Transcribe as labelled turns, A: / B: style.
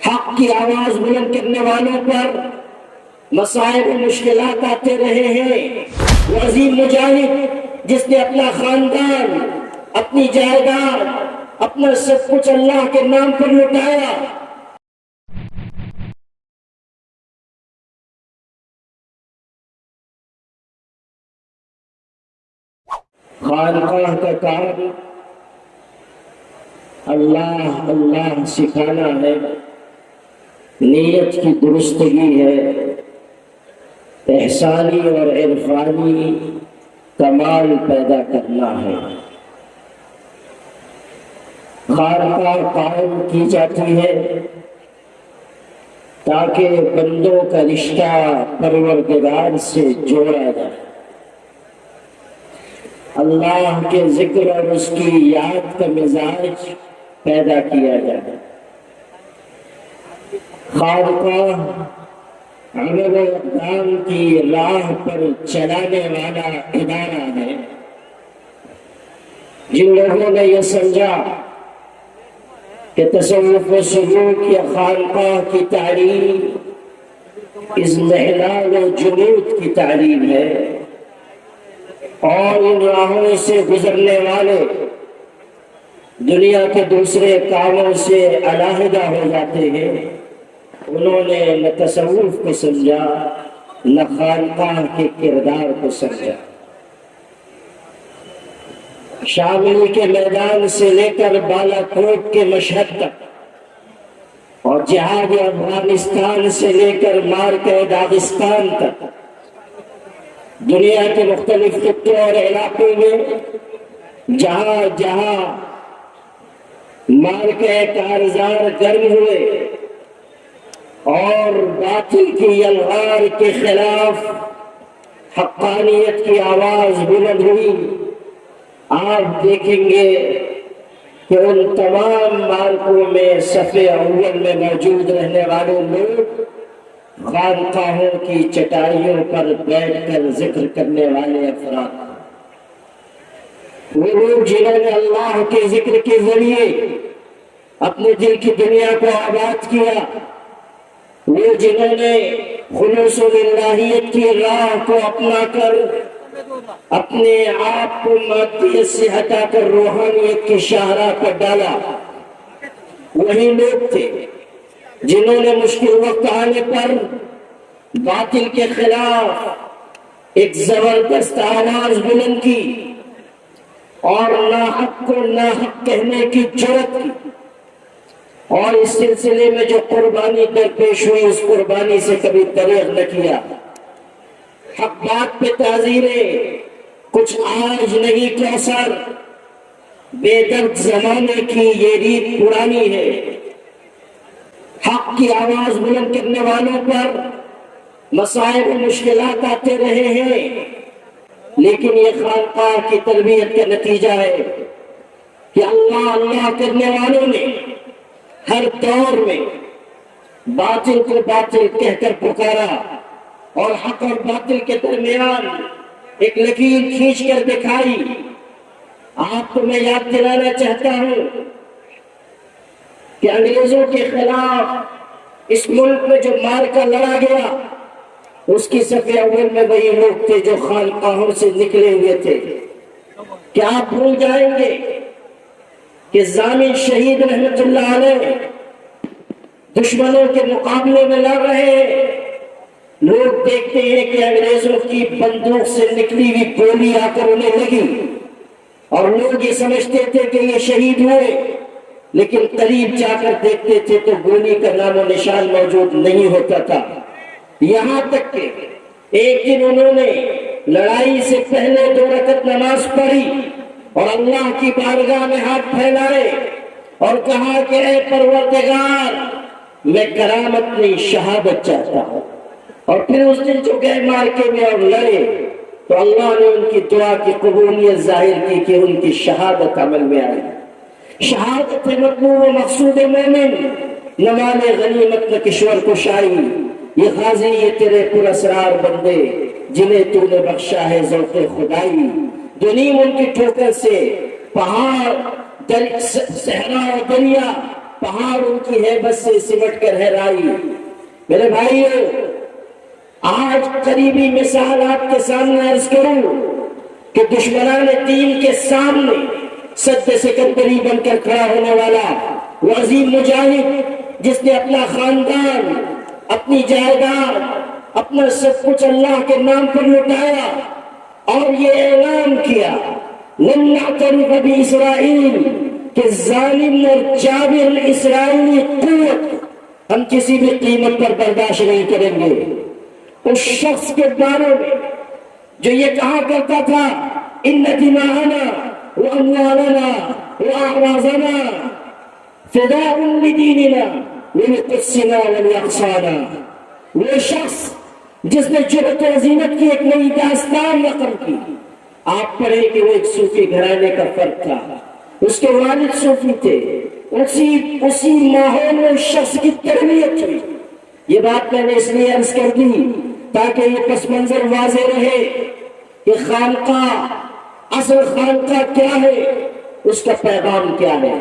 A: حق کی آواز بلند کرنے والوں پر مصائب و مشکلات آتے رہے ہیں۔ وہ عظیم مجاہد جس نے اپنا خاندان، اپنی جائیداد، اپنا سب کچھ اللہ کے نام پر لٹایا، خانقاہ کا کام اللہ اللہ سکھانا ہے، نیت کی درستگی ہے، احسانی اور عرفانی کمال پیدا کرنا ہے۔ خانقاہ قائم کی جاتی ہے تاکہ بندوں کا رشتہ پروردگار سے جوڑا جائے، اللہ کے ذکر اور اس کی یاد کا مزاج پیدا کیا جائے۔ خانقاہ عمل و اقدام کی راہ پر چلانے والا ادارہ ہے۔ جن لوگوں نے یہ سمجھا کہ تصوف و سلوک یا خانقاہ کی تعلیم اضمحلال و جمود کی تعلیم ہے، اور ان راہوں سے گزرنے والے دنیا کے دوسرے کاموں سے علیحدہ ہو جاتے ہیں، انہوں نے نہ تصوف کو سمجھا نہ خانقاہ کے کردار کو سمجھا۔ شاملی کے میدان سے لے کر بالا کوٹ کے مشہد تک، اور جہاد افغانستان سے لے کر مارکہ داغستان تک، دنیا کے مختلف خطوں اور علاقوں میں جہاں جہاں مارکہ کارزار گرم ہوئے اور باطل کی یلغار کے خلاف حقانیت کی آواز بلند ہوئی، آپ دیکھیں گے کہ ان تمام مارکوں میں صف اول میں موجود رہنے والے لوگ خانقاہوں کی چٹائیوں پر بیٹھ کر ذکر کرنے والے افراد، وہ لوگ جنہوں نے اللہ کے ذکر کے ذریعے اپنے دل کی دنیا کو آباد کیا، وہ جنہوں نے خلوص و للہیت کی راہ کو اپنا کر اپنے آپ کو مادیت سے ہٹا کر روحانیت کی شاہراہ پر ڈالا، وہی لوگ تھے جنہوں نے مشکل وقت آنے پر باطل کے خلاف ایک زبردست آواز بلند کی اور ناحق کو ناحق کہنے کی جرأت کی، اور اس سلسلے میں جو قربانی درپیش ہوئی اس قربانی سے کبھی دریغ نہ کیا۔ حق بات پہ تعزیریں کچھ آج نہیں کوثر، بے درد زمانے کی یہ ریت پرانی ہے۔ حق کی آواز بلند کرنے والوں پر مصائب و مشکلات آتے رہے ہیں، لیکن یہ خانقاہ کی تربیت کا نتیجہ ہے کہ اللہ اللہ کرنے والوں نے ہر دور میں باطل کو باطل کہہ کر پکارا، اور حق اور باطل کے درمیان ایک لکیر کھینچ کر دکھائی۔ آپ کو میں یاد دلانا چاہتا ہوں کہ انگریزوں کے خلاف اس ملک میں جو مارکا لڑا گیا، اس کی صف اول میں وہی لوگ تھے جو خانقاہوں سے نکلے ہوئے تھے۔ کیا آپ بھول جائیں گے کہ ضامن شہید رحمت اللہ علیہ دشمنوں کے مقابلے میں لڑ رہے ہیں؟ لوگ دیکھتے ہیں کہ انگریزوں کی بندوق سے نکلی ہوئی گولی آ کر انہیں لگی، اور لوگ یہ سمجھتے تھے کہ یہ شہید ہوئے، لیکن قریب جا کر دیکھتے تھے تو گولی کا نام و نشان موجود نہیں ہوتا تھا۔ یہاں تک کہ ایک دن انہوں نے لڑائی سے پہلے 2 رکعت نماز پڑھی اور اللہ کی بارگاہ میں ہاتھ پھیلائے اور کہا کہ اے پروردگار، میں کرامت نہیں شہادت چاہتا ہوں۔ اور پھر اس دن جو گئے مارکے میں اور لڑے تو اللہ نے ان کی دعا کی قبولیت ظاہر کی کہ ان کی شہادت عمل میں آئی۔ شہادت مطلوب و مقصود مومن، نہ مال غنیمت نہ کشور کشائی، یہ غازی یہ تیرے پر اسرار بندے جنہیں تو نے بخشا ہے ذوق خدائی۔ دنیم ان کی ٹھوکر سے پہاڑ صحرا اور دریا پہاڑ ان کی ہیبت سے سمٹ کر ہے رائی۔ میرے بھائیو، آج قریبی مثال آپ کے سامنے عرض کروں کہ دشمنان دین کے سامنے سد سکندری بن کر کھڑا ہونے والا وہ عظیم مجاہد جس نے اپنا خاندان، اپنی جائیداد، اپنا سب کچھ اللہ کے نام پر لٹایا اور یہ اعلان کیا لن نعترف باسرائیل کہ ظالم اور جابر اسرائیلی قوت ہم کسی بھی قیمت پر برداشت نہیں کریں گے۔ اس شخص کے بارے میں جو یہ کہا کرتا تھا ان دماءنا واموالنا واعراضنا فداء لدیننا ولقدسنا ولاقصانا، وہ شخص جس نے جرأت و عزیمت کی ایک نئی داستان نقل کی۔ آپ پڑھیں کہ وہ ایک صوفی گھرانے کا فرد تھا، اس کے والد صوفی تھے، اسی ماحول میں اس شخص کی تربیت ہوئی۔ یہ بات میں نے اس لیے عرض کر دی تاکہ یہ پس منظر واضح رہے کہ خانقاہ، اصل خانقاہ کیا ہے، اس کا پیغام کیا ہے۔